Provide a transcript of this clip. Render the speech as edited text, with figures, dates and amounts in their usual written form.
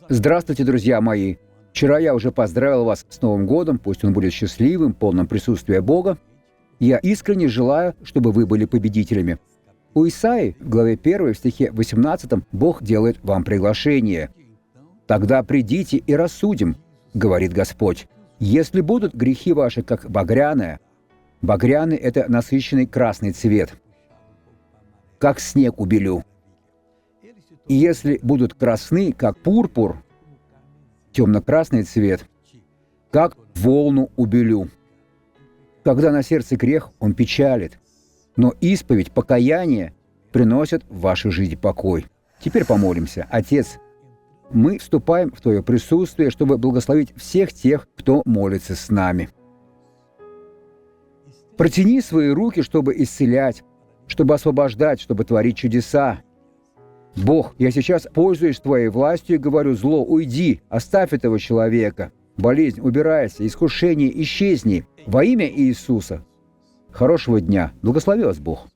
Здравствуйте, друзья мои! Вчера я уже поздравил вас с Новым годом, пусть он будет счастливым, полным присутствия Бога. Я искренне желаю, чтобы вы были победителями. У Исаии, в главе 1, в стихе 18, Бог делает вам приглашение. «Тогда придите и рассудим, — говорит Господь, — если будут грехи ваши, как багряное». Багряный — это насыщенный красный цвет. «Как снег убелю. И если будут красны, как пурпур, темно-красный цвет, как волну убелю». Когда на сердце грех, он печалит, но исповедь, покаяние приносят в вашу жизнь покой. Теперь помолимся. Отец, мы вступаем в Твое присутствие, чтобы благословить всех тех, кто молится с нами. Протяни свои руки, чтобы исцелять, чтобы освобождать, чтобы творить чудеса. Бог, я сейчас пользуюсь Твоей властью и говорю: зло, уйди, оставь этого человека. Болезнь, убирайся, искушение, исчезни. Во имя Иисуса. Хорошего дня. Благослови вас Бог.